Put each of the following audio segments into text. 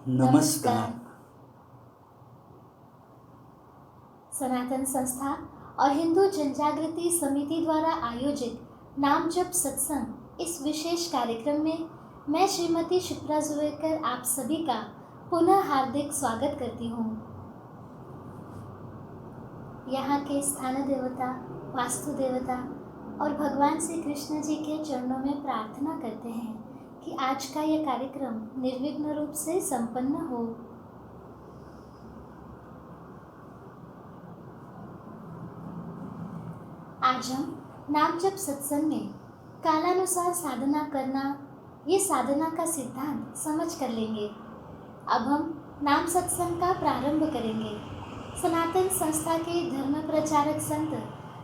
नमस्कार। सनातन संस्था और हिंदू जनजागृति समिति द्वारा आयोजित नाम जप सत्संग इस विशेष कार्यक्रम में मैं श्रीमती शिप्रा जुवेकर आप सभी का पुनः हार्दिक स्वागत करती हूँ। यहाँ के स्थान देवता, वास्तु देवता और भगवान श्री कृष्ण जी के चरणों में प्रार्थना करते हैं कि आज का यह कार्यक्रम निर्विघ्न रूप से संपन्न हो। आज हम नाम जप सत्संग में कालानुसार साधना करना, ये साधना का सिद्धांत समझ कर लेंगे। अब हम नाम सत्संग का प्रारंभ करेंगे। सनातन संस्था के धर्म प्रचारक संत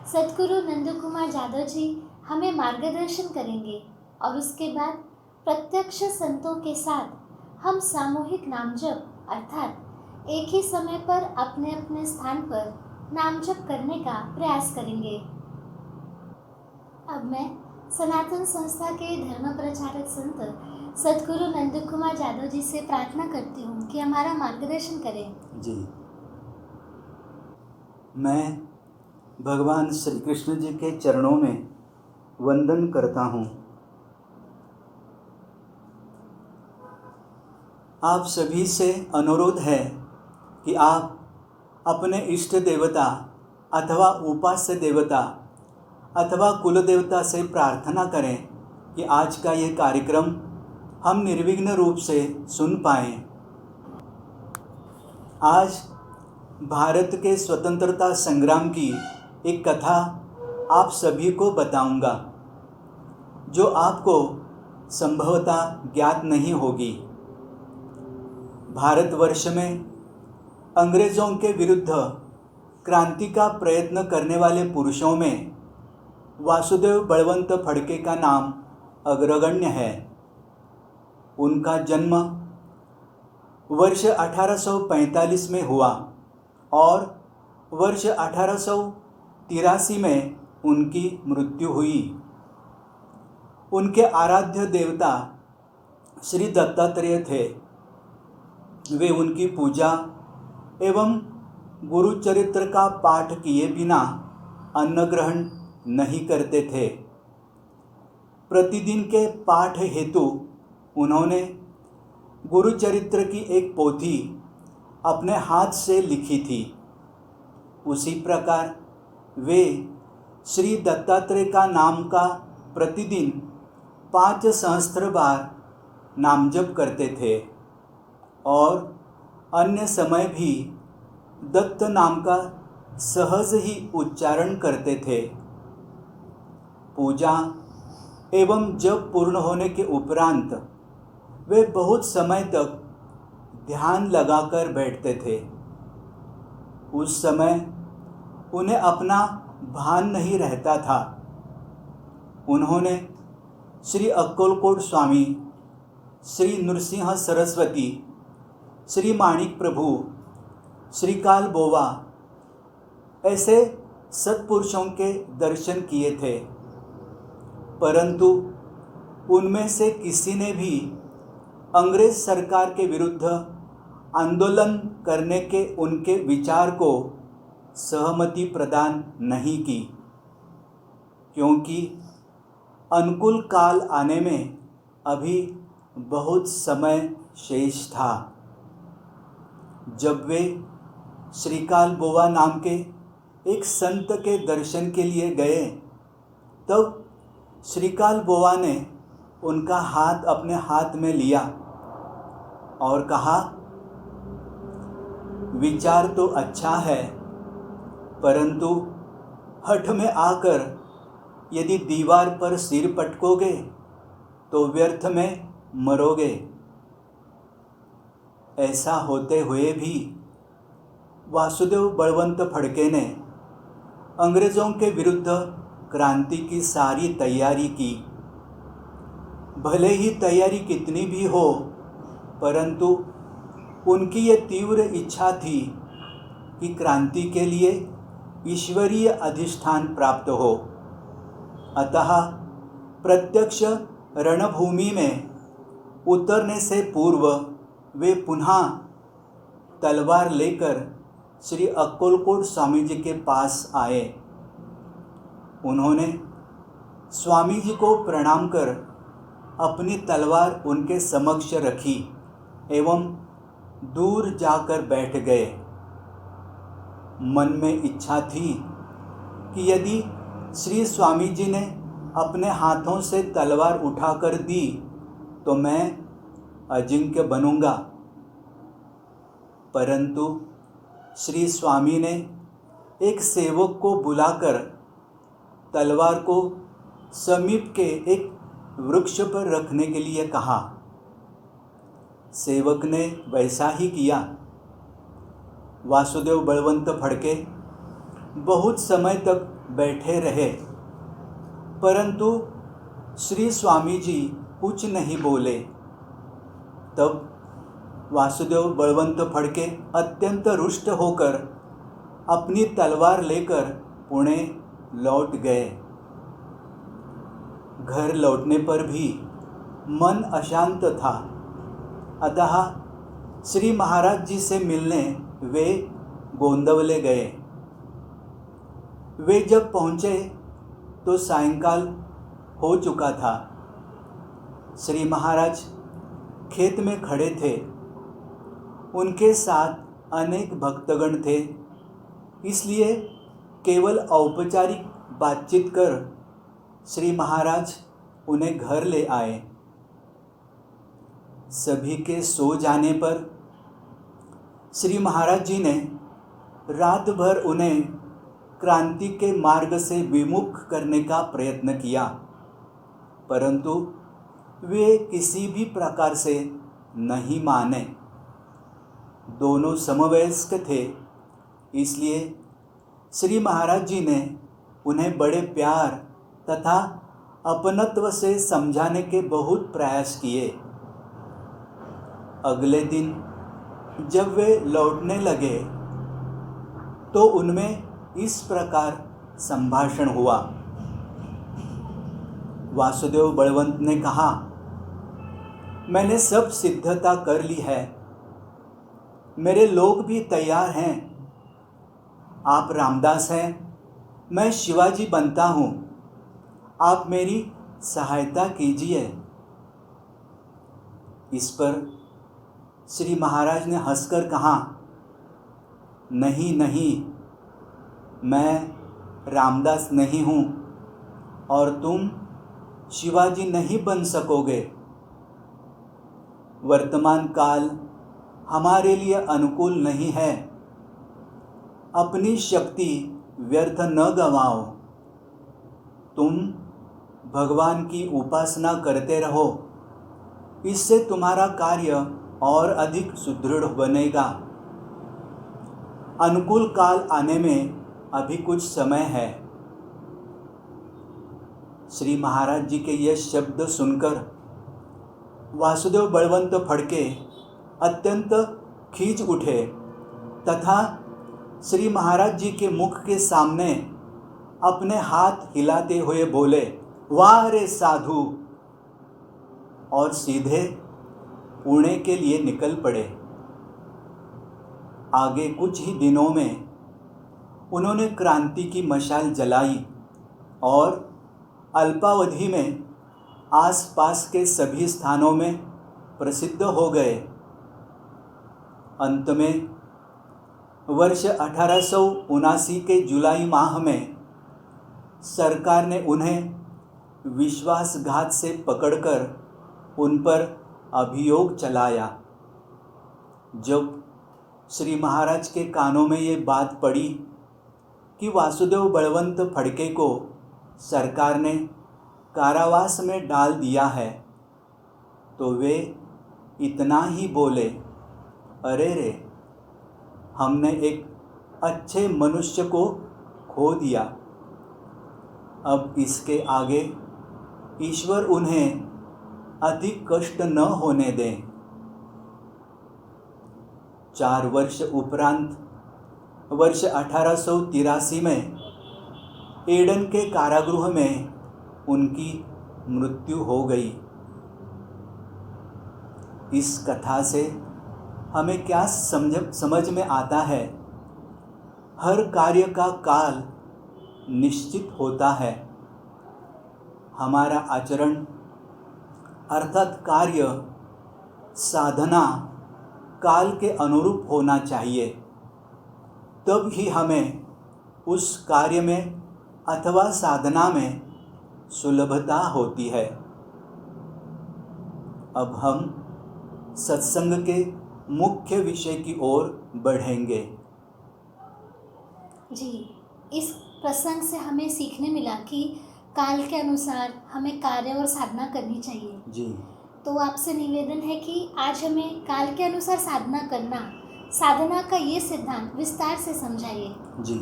सद्गुरु नंद कुमार जादव जी हमें मार्गदर्शन करेंगे और उसके बाद प्रत्यक्ष संतों के साथ हम सामूहिक नाम जप अर्थात एक ही समय पर अपने अपने स्थान पर नाम जप करने का प्रयास करेंगे। अब मैं सनातन संस्था के धर्म प्रचारक संत सद्गुरु नंद कुमार जादव जी से प्रार्थना करती हूँ कि हमारा मार्गदर्शन करें। जी, मैं भगवान श्री कृष्ण जी के चरणों में वंदन करता हूँ। आप सभी से अनुरोध है कि आप अपने इष्ट देवता अथवा उपास्य देवता अथवा कुल देवता से प्रार्थना करें कि आज का ये कार्यक्रम हम निर्विघ्न रूप से सुन पाएं। आज भारत के स्वतंत्रता संग्राम की एक कथा आप सभी को बताऊंगा, जो आपको संभवतः ज्ञात नहीं होगी। भारतवर्ष में अंग्रेज़ों के विरुद्ध क्रांति का प्रयत्न करने वाले पुरुषों में वासुदेव बलवंत फडके का नाम अग्रगण्य है। उनका जन्म वर्ष 1845 में हुआ और वर्ष 1883 में उनकी मृत्यु हुई। उनके आराध्य देवता श्री दत्तात्रेय थे। वे उनकी पूजा एवं गुरु चरित्र का पाठ किए बिना अन्न ग्रहण नहीं करते थे। प्रतिदिन के पाठ हेतु उन्होंने गुरु चरित्र की एक पोथी अपने हाथ से लिखी थी। उसी प्रकार वे श्री दत्तात्रेय का नाम का प्रतिदिन 5 सहस्त्र बार नाम जप करते थे और अन्य समय भी दत्त नाम का सहज ही उच्चारण करते थे। पूजा एवं जप पूर्ण होने के उपरांत वे बहुत समय तक ध्यान लगाकर बैठते थे। उस समय उन्हें अपना भान नहीं रहता था। उन्होंने श्री अक्कलकोट स्वामी, श्री नृसिंह सरस्वती, श्री माणिक प्रभु, श्री काल बोवा ऐसे सत्पुरुषों के दर्शन किए थे, परंतु उनमें से किसी ने भी अंग्रेज सरकार के विरुद्ध आंदोलन करने के उनके विचार को सहमति प्रदान नहीं की, क्योंकि अनुकूल काल आने में अभी बहुत समय शेष था। जब वे श्रीकाल बोवा नाम के एक संत के दर्शन के लिए गए, तब श्रीकाल बोवा ने उनका हाथ अपने हाथ में लिया और कहा, विचार तो अच्छा है, परंतु हठ में आकर यदि दीवार पर सिर पटकोगे तो व्यर्थ में मरोगे। ऐसा होते हुए भी वासुदेव बलवंत फडके ने अंग्रेज़ों के विरुद्ध क्रांति की सारी तैयारी की। भले ही तैयारी कितनी भी हो, परंतु उनकी ये तीव्र इच्छा थी कि क्रांति के लिए ईश्वरीय अधिष्ठान प्राप्त हो। अतः प्रत्यक्ष रणभूमि में उतरने से पूर्व वे पुनः तलवार लेकर श्री अक्कलकोट स्वामी जी के पास आए। उन्होंने स्वामी जी को प्रणाम कर अपनी तलवार उनके समक्ष रखी एवं दूर जाकर बैठ गए। मन में इच्छा थी कि यदि श्री स्वामी जी ने अपने हाथों से तलवार उठाकर दी तो मैं अजिंक्य बनूंगा, परंतु श्री स्वामी ने एक सेवक को बुलाकर तलवार को समीप के एक वृक्ष पर रखने के लिए कहा। सेवक ने वैसा ही किया। वासुदेव बलवंत फड़के बहुत समय तक बैठे रहे, परंतु श्री स्वामी जी कुछ नहीं बोले। तब वासुदेव बलवंत फड़के अत्यंत रुष्ट होकर अपनी तलवार लेकर पुणे लौट गए। घर लौटने पर भी मन अशांत था, अतः श्री महाराज जी से मिलने वे गोंदवले गए। वे जब पहुँचे तो सायंकाल हो चुका था। श्री महाराज खेत में खड़े थे। उनके साथ अनेक भक्तगण थे, इसलिए केवल औपचारिक बातचीत कर श्री महाराज उन्हें घर ले आए। सभी के सो जाने पर श्री महाराज जी ने रात भर उन्हें क्रांति के मार्ग से विमुख करने का प्रयत्न किया, परंतु वे किसी भी प्रकार से नहीं माने। दोनों समवयस्क थे, इसलिए श्री महाराज जी ने उन्हें बड़े प्यार तथा अपनत्व से समझाने के बहुत प्रयास किए। अगले दिन जब वे लौटने लगे तो उनमें इस प्रकार संभाषण हुआ। वासुदेव बलवंत ने कहा, मैंने सब सिद्धता कर ली है, मेरे लोग भी तैयार हैं। आप रामदास हैं, मैं शिवाजी बनता हूँ, आप मेरी सहायता कीजिए। इस पर श्री महाराज ने हंसकर कहा, नहीं नहीं, मैं रामदास नहीं हूँ और तुम शिवाजी नहीं बन सकोगे। वर्तमान काल हमारे लिए अनुकूल नहीं है। अपनी शक्ति व्यर्थ न गंवाओ। तुम भगवान की उपासना करते रहो, इससे तुम्हारा कार्य और अधिक सुदृढ़ बनेगा। अनुकूल काल आने में अभी कुछ समय है। श्री महाराज जी के ये शब्द सुनकर वासुदेव बलवंत फड़के अत्यंत खींच उठे तथा श्री महाराज जी के मुख के सामने अपने हाथ हिलाते हुए बोले, वाह रे साधु, और सीधे पुणे के लिए निकल पड़े। आगे कुछ ही दिनों में उन्होंने क्रांति की मशाल जलाई और अल्पावधि में आसपास के सभी स्थानों में प्रसिद्ध हो गए। अंत में वर्ष 1879 के जुलाई माह में सरकार ने उन्हें विश्वासघात से पकड़कर उन पर अभियोग चलाया। जब श्री महाराज के कानों में ये बात पड़ी कि वासुदेव बलवंत फड़के को सरकार ने कारावास में डाल दिया है, तो वे इतना ही बोले, अरे रे, हमने एक अच्छे मनुष्य को खो दिया। अब इसके आगे ईश्वर उन्हें अधिक कष्ट न होने दें। 4 वर्ष उपरांत वर्ष 1883 में एडन के कारागृह में उनकी मृत्यु हो गई। इस कथा से हमें क्या समझ में आता है, हर कार्य का काल निश्चित होता है। हमारा आचरण अर्थात कार्य, साधना काल के अनुरूप होना चाहिए, तब ही हमें उस कार्य में अथवा साधना में सुलभता होती है। अब हम सत्संग के मुख्य विषय की ओर बढ़ेंगे। जी, इस प्रसंग से हमें सीखने मिला कि काल के अनुसार हमें कार्य और साधना करनी चाहिए। जी, तो आपसे निवेदन है कि आज हमें काल के अनुसार साधना करना, साधना का ये सिद्धांत विस्तार से समझाइए। जी,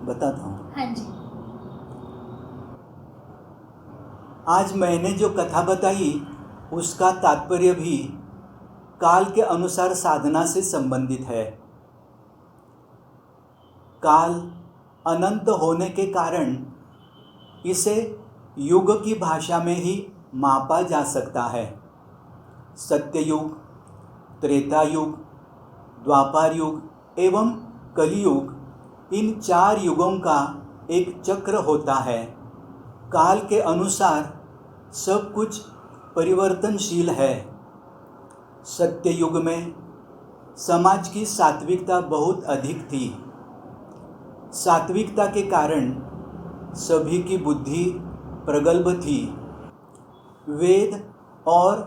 बताता हूँ। हाँ जी। आज मैंने जो कथा बताई उसका तात्पर्य भी काल के अनुसार साधना से संबंधित है। काल अनंत होने के कारण इसे युग की भाषा में ही मापा जा सकता है। सत्ययुग, त्रेता युग, द्वापर युग एवं कलियुग, इन 4 युगों का एक चक्र होता है। काल के अनुसार सब कुछ परिवर्तनशील है। सत्ययुग में समाज की सात्विकता बहुत अधिक थी। सात्विकता के कारण सभी की बुद्धि प्रगल्भ थी। वेद और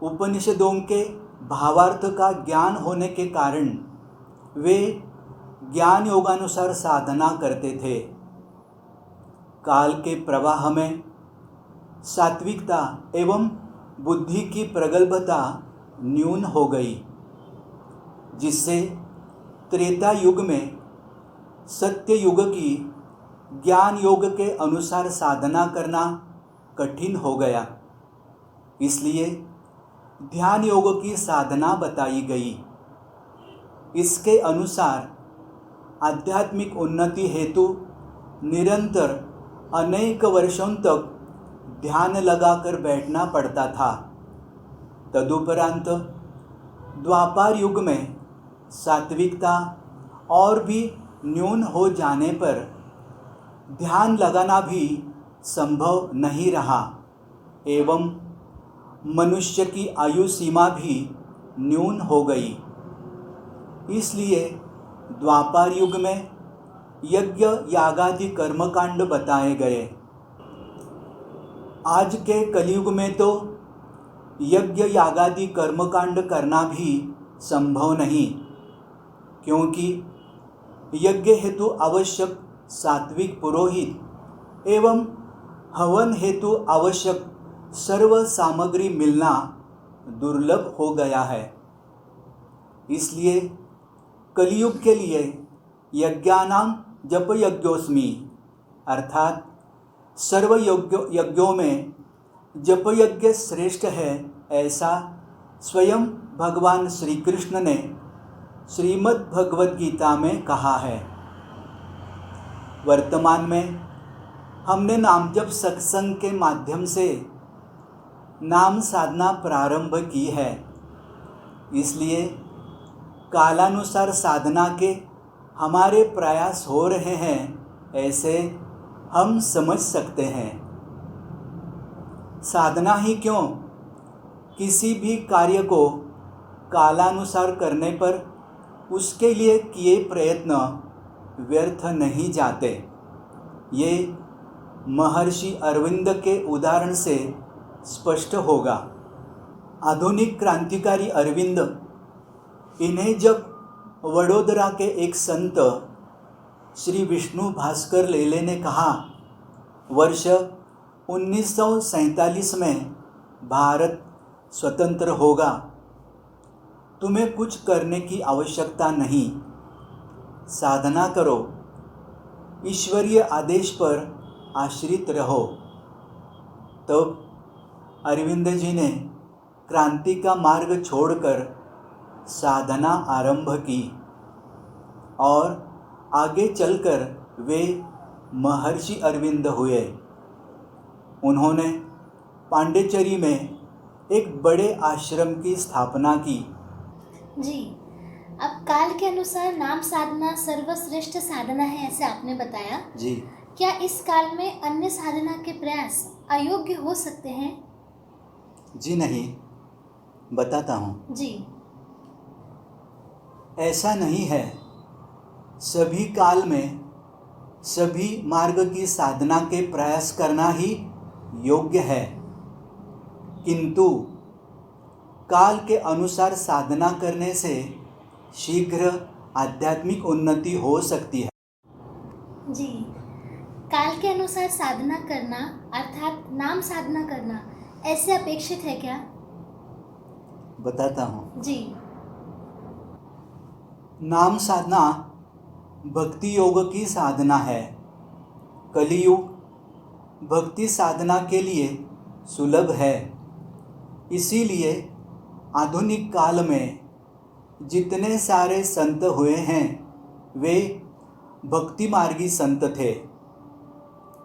उपनिषदों के भावार्थ का ज्ञान होने के कारण वे ज्ञान योगानुसार साधना करते थे। काल के प्रवाह में सात्विकता एवं बुद्धि की प्रगल्भता न्यून हो गई, जिससे त्रेता युग में सत्य युग की ज्ञान योग के अनुसार साधना करना कठिन हो गया। इसलिए ध्यान योग की साधना बताई गई। इसके अनुसार आध्यात्मिक उन्नति हेतु निरंतर अनेक वर्षों तक ध्यान लगाकर बैठना पड़ता था। तदुपरांत द्वापर युग में सात्विकता और भी न्यून हो जाने पर ध्यान लगाना भी संभव नहीं रहा एवं मनुष्य की आयु सीमा भी न्यून हो गई। इसलिए द्वापर युग में यज्ञ यागादि कर्मकांड बताए गए। आज के कलयुग में तो यज्ञ यागादि कर्मकांड करना भी संभव नहीं, क्योंकि यज्ञ हेतु आवश्यक सात्विक पुरोहित एवं हवन हेतु आवश्यक सर्व सामग्री मिलना दुर्लभ हो गया है। इसलिए कलियुग के लिए यज्ञानां जप यज्ञोस्मि अर्थात सर्व यज्ञों में जप यज्ञ श्रेष्ठ है, ऐसा स्वयं भगवान श्री कृष्ण ने श्रीमद् भगवद गीता में कहा है। वर्तमान में हमने नाम जप सत्संग के माध्यम से नाम साधना प्रारंभ की है। इसलिए कालानुसार साधना के हमारे प्रयास हो रहे हैं, ऐसे हम समझ सकते हैं। साधना ही क्यों, किसी भी कार्य को कालानुसार करने पर उसके लिए किए प्रयत्न व्यर्थ नहीं जाते। ये महर्षि अरविंद के उदाहरण से स्पष्ट होगा। आधुनिक क्रांतिकारी अरविंद, इन्हें जब वडोदरा के एक संत श्री विष्णु भास्कर लेले ने कहा, वर्ष 1947 में भारत स्वतंत्र होगा, तुम्हें कुछ करने की आवश्यकता नहीं, साधना करो, ईश्वरीय आदेश पर आश्रित रहो। तब अरविंद जी ने क्रांति का मार्ग छोड़कर साधना आरंभ की और आगे चलकर वे महर्षि अरविंद हुए। उन्होंने पांडिचेरी में एक बड़े आश्रम की स्थापना की। जी। अब काल के अनुसार नाम साधना सर्वश्रेष्ठ साधना है, ऐसे आपने बताया। जी। क्या इस काल में अन्य साधना के प्रयास अयोग्य हो सकते हैं? जी नहीं, बताता हूँ। जी। ऐसा नहीं है। सभी काल में सभी मार्ग की साधना के प्रयास करना ही योग्य है, किंतु काल के अनुसार साधना करने से शीघ्र आध्यात्मिक उन्नति हो सकती है। जी। काल के अनुसार साधना करना अर्थात नाम साधना करना ऐसे अपेक्षित है क्या? बताता हूँ। जी। नाम साधना भक्ति योग की साधना है। कलियुग भक्ति साधना के लिए सुलभ है, इसीलिए आधुनिक काल में जितने सारे संत हुए हैं वे भक्ति मार्गी संत थे।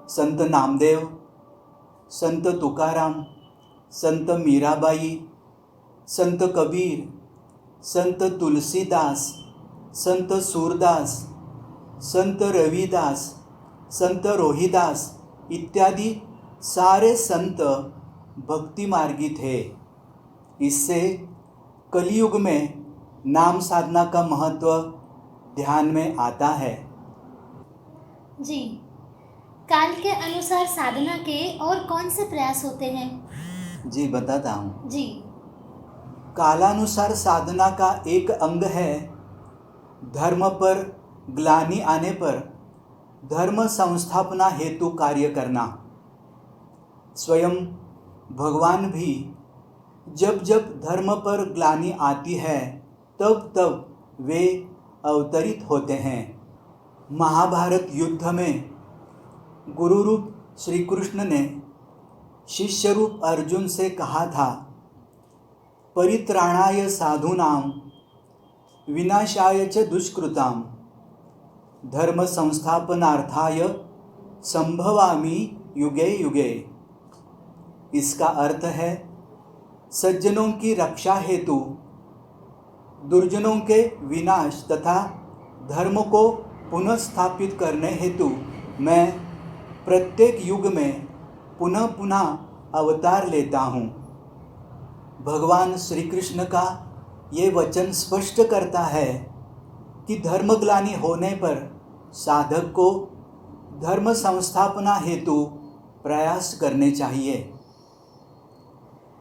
संत नामदेव, संत तुकाराम, संत मीराबाई, संत कबीर, संत तुलसीदास, संत सूरदास, संत रविदास, संत रोहिदास इत्यादि सारे संत भक्ति मार्गी थे। इससे कलियुग में नाम साधना का महत्व ध्यान में आता है। जी। काल के अनुसार साधना के और कौन से प्रयास होते हैं? जी बताता हूँ। जी। कालानुसार साधना का एक अंग है धर्म पर ग्लानि आने पर धर्म संस्थापना हेतु कार्य करना। स्वयं भगवान भी जब जब धर्म पर ग्लानि आती है तब तब वे अवतरित होते हैं। महाभारत युद्ध में गुरु रूप श्री कृष्ण ने शिष्य रूप अर्जुन से कहा था, परित्राणाय साधूनां विनाशाय च दुष्कृतां धर्म संस्थापनार्थाय संभवामि युगे युगे। इसका अर्थ है सज्जनों की रक्षा हेतु, दुर्जनों के विनाश तथा धर्म को पुनः स्थापित करने हेतु मैं प्रत्येक युग में पुनः पुनः अवतार लेता हूँ। भगवान श्री कृष्ण का ये वचन स्पष्ट करता है कि धर्मग्लानि होने पर साधक को धर्म संस्थापना हेतु प्रयास करने चाहिए।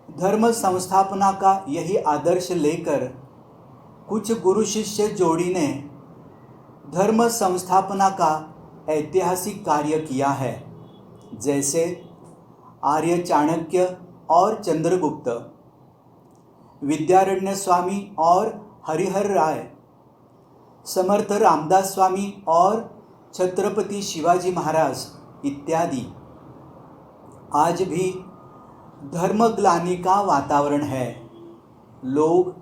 धर्म संस्थापना का यही आदर्श लेकर कुछ गुरु शिष्य जोड़ी ने धर्म संस्थापना का ऐतिहासिक कार्य किया है, जैसे आर्य चाणक्य और चंद्रगुप्त, विद्यारण्य स्वामी और हरिहर राय, समर्थ रामदास स्वामी और छत्रपति शिवाजी महाराज इत्यादि। आज भी धर्मग्लानि का वातावरण है। लोग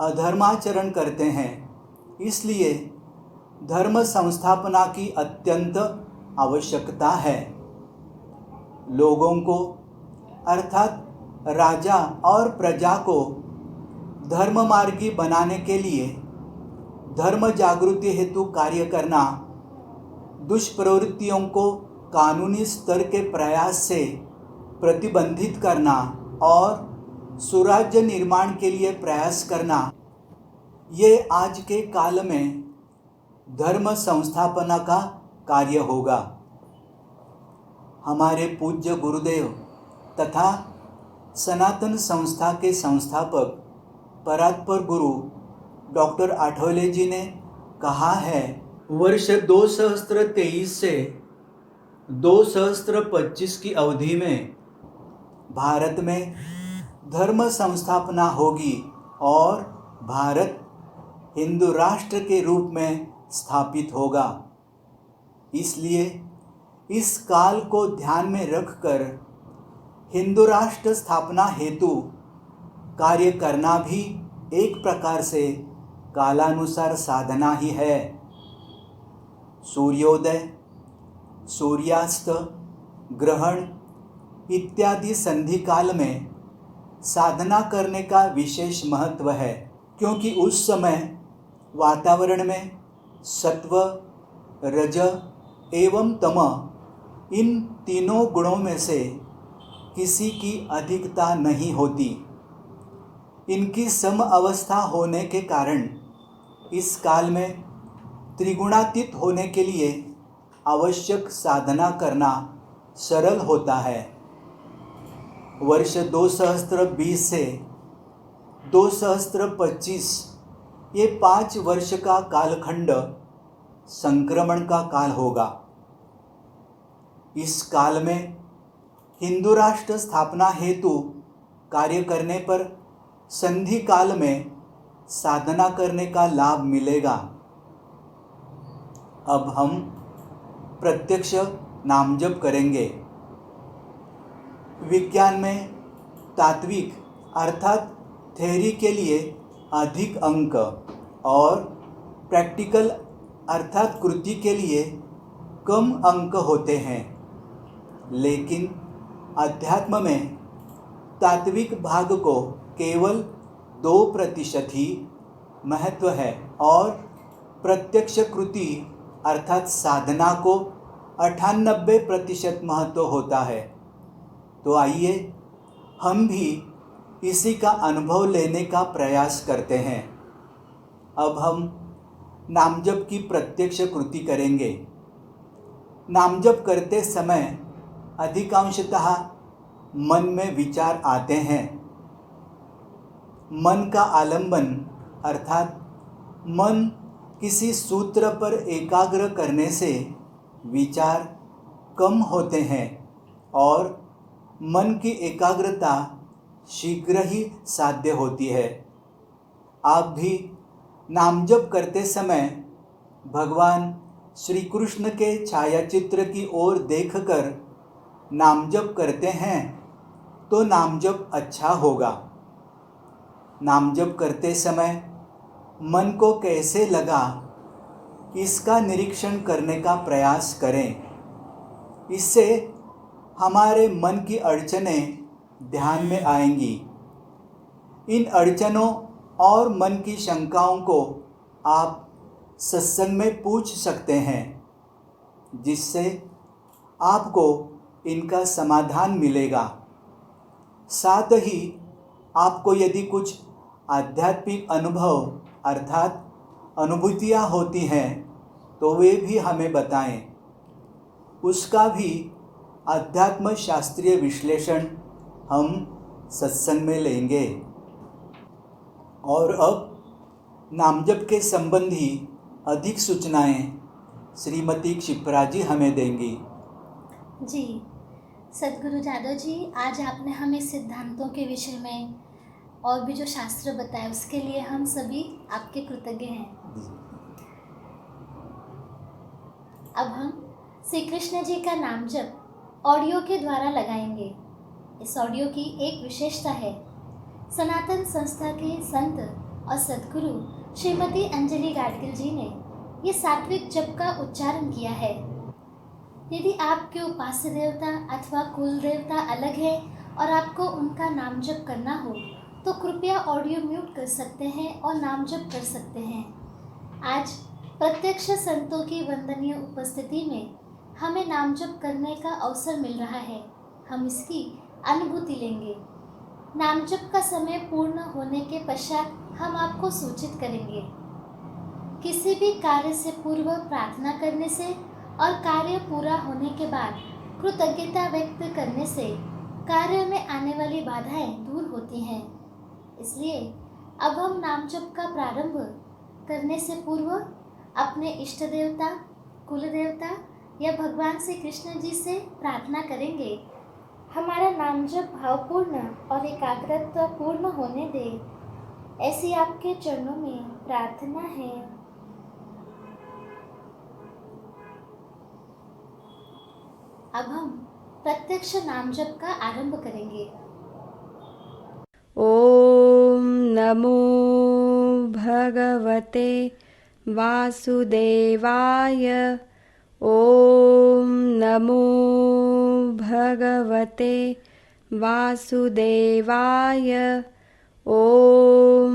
अधर्माचरण करते हैं, इसलिए धर्म संस्थापना की अत्यंत आवश्यकता है। लोगों को अर्थात राजा और प्रजा को धर्म मार्गी बनाने के लिए धर्म जागृति हेतु कार्य करना, दुष्प्रवृत्तियों को कानूनी स्तर के प्रयास से प्रतिबंधित करना और सुराज्य निर्माण के लिए प्रयास करना, ये आज के काल में धर्म संस्थापना का कार्य होगा। हमारे पूज्य गुरुदेव तथा सनातन संस्था के संस्थापक परात्पर गुरु डॉक्टर आठवले जी ने कहा है, वर्ष 2023 से 2025 की अवधि में भारत में धर्म संस्थापना होगी और भारत हिंदू राष्ट्र के रूप में स्थापित होगा। इसलिए इस काल को ध्यान में रखकर हिंदू राष्ट्र स्थापना हेतु कार्य करना भी एक प्रकार से कालानुसार साधना ही है। सूर्योदय, सूर्यास्त, ग्रहण इत्यादि संधि काल में साधना करने का विशेष महत्व है। क्योंकि उस समय वातावरण में सत्व, रज एवं तम इन तीनों गुणों में से किसी की अधिकता नहीं होती। इनकी सम अवस्था होने के कारण इस काल में त्रिगुणातीत होने के लिए आवश्यक साधना करना सरल होता है। वर्ष 2020 से 2025 ये 5 वर्ष का कालखंड संक्रमण का काल होगा। इस काल में हिंदू राष्ट्र स्थापना हेतु कार्य करने पर संधि काल में साधना करने का लाभ मिलेगा। अब हम प्रत्यक्ष नाम जप करेंगे। विज्ञान में तात्विक अर्थात थ्योरी के लिए अधिक अंक और प्रैक्टिकल अर्थात कृति के लिए कम अंक होते हैं, लेकिन अध्यात्म में तात्विक भाग को केवल 2% ही महत्व है और प्रत्यक्ष कृति अर्थात साधना को 98% महत्व होता है। तो आइए हम भी इसी का अनुभव लेने का प्रयास करते हैं। अब हम नामजप की प्रत्यक्ष कृति करेंगे। नामजप करते समय अधिकांशतः मन में विचार आते हैं। मन का आलंबन अर्थात मन किसी सूत्र पर एकाग्र करने से विचार कम होते हैं और मन की एकाग्रता शीघ्र ही साध्य होती है। आप भी नामजप करते समय भगवान श्री कृष्ण के छायाचित्र की ओर देखकर नामजप करते हैं तो नामजप अच्छा होगा। नामजप करते समय मन को कैसे लगा इसका निरीक्षण करने का प्रयास करें। इससे हमारे मन की अड़चनें ध्यान में आएंगी। इन अड़चनों और मन की शंकाओं को आप सत्संग में पूछ सकते हैं, जिससे आपको इनका समाधान मिलेगा। साथ ही आपको यदि कुछ आध्यात्मिक अनुभव अर्थात अनुभूतियाँ होती हैं तो वे भी हमें बताएं। उसका भी अध्यात्म शास्त्रीय विश्लेषण हम सत्संग में लेंगे। और अब नामजप के संबंधी अधिक सूचनाएं श्रीमती क्षिप्रा जी हमें देंगी। जी सदगुरु जादव जी, आज आपने हमें सिद्धांतों के विषय में और भी जो शास्त्र बताए उसके लिए हम सभी आपके कृतज्ञ हैं। अब हम श्री कृष्ण जी का नाम जप ऑडियो के द्वारा लगाएंगे। इस ऑडियो की एक विशेषता है, सनातन संस्था के संत और सदगुरु श्रीमती अंजलि गाडगिल जी ने ये सात्विक जप का उच्चारण किया है। यदि आपके उपास्य देवता अथवा कुल देवता अलग है और आपको उनका नाम जप करना हो तो कृपया ऑडियो म्यूट कर सकते हैं और नाम जप कर सकते हैं। आज प्रत्यक्ष संतों की वंदनीय उपस्थिति में हमें नाम जप करने का अवसर मिल रहा है। हम इसकी अनुभूति लेंगे। नाम जप का समय पूर्ण होने के पश्चात हम आपको सूचित करेंगे। किसी भी कार्य से पूर्व प्रार्थना करने से और कार्य पूरा होने के बाद कृतज्ञता व्यक्त करने से कार्य में आने वाली बाधाएं दूर होती हैं। इसलिए अब हम नाम जप का प्रारंभ करने से पूर्व अपने इष्ट देवता, कुल देवता या भगवान श्री कृष्ण जी से प्रार्थना करेंगे, हमारा नाम जप भावपूर्ण और एकाग्रता पूर्ण होने दे, ऐसी आपके चरणों में प्रार्थना है। अब हम प्रत्यक्ष नाम जप का आरंभ करेंगे। ओम नमो भगवते वासुदेवाय। ओम नमो भगवते वासुदेवाय। ओम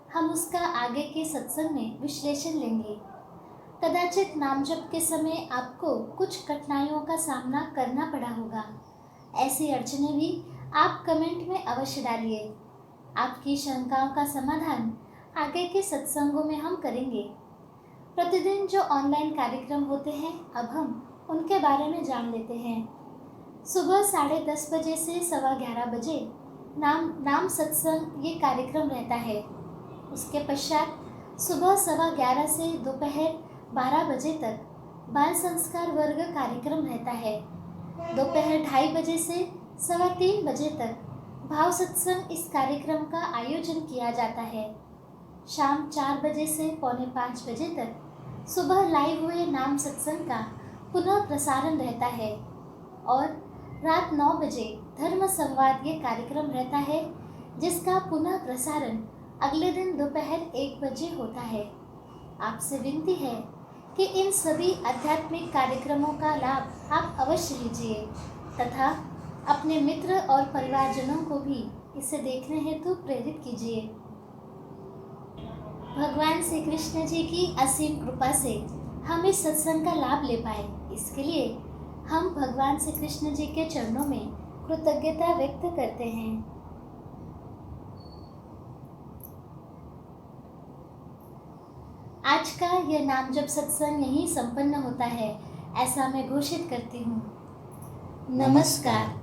हम उसका आगे के सत्संग में विश्लेषण लेंगे। कदाचित नाम जप के समय आपको कुछ कठिनाइयों का सामना करना पड़ा होगा। ऐसी अड़चनें भी आप कमेंट में अवश्य डालिए। आपकी शंकाओं का समाधान आगे के सत्संगों में हम करेंगे। प्रतिदिन जो ऑनलाइन कार्यक्रम होते हैं, अब हम उनके बारे में जान लेते हैं। सुबह 10:30 बजे से 11:15 बजे नाम सत्संग ये कार्यक्रम रहता है। उसके पश्चात सुबह 11:15 से दोपहर 12 बजे तक बाल संस्कार वर्ग कार्यक्रम रहता है। दोपहर 2:30 बजे से 3:15 बजे तक भाव सत्संग इस कार्यक्रम का आयोजन किया जाता है। शाम 4 बजे से 4:45 बजे तक सुबह लाइव हुए नाम सत्संग का पुनः प्रसारण रहता है और रात 9 बजे धर्म संवाद ये कार्यक्रम रहता है, जिसका पुनः प्रसारण अगले दिन दोपहर 1 बजे होता है। आपसे विनती है कि इन सभी आध्यात्मिक कार्यक्रमों का लाभ आप अवश्य लीजिए तथा अपने मित्र और परिवारजनों को भी इसे देखने हेतु प्रेरित कीजिए। भगवान श्री कृष्ण जी की असीम कृपा से हम इस सत्संग का लाभ ले पाए, इसके लिए हम भगवान श्री कृष्ण जी के चरणों में कृतज्ञता व्यक्त करते हैं। आज का यह नाम जप सत्संग यहीं संपन्न होता है, ऐसा मैं घोषित करती हूँ। नमस्कार।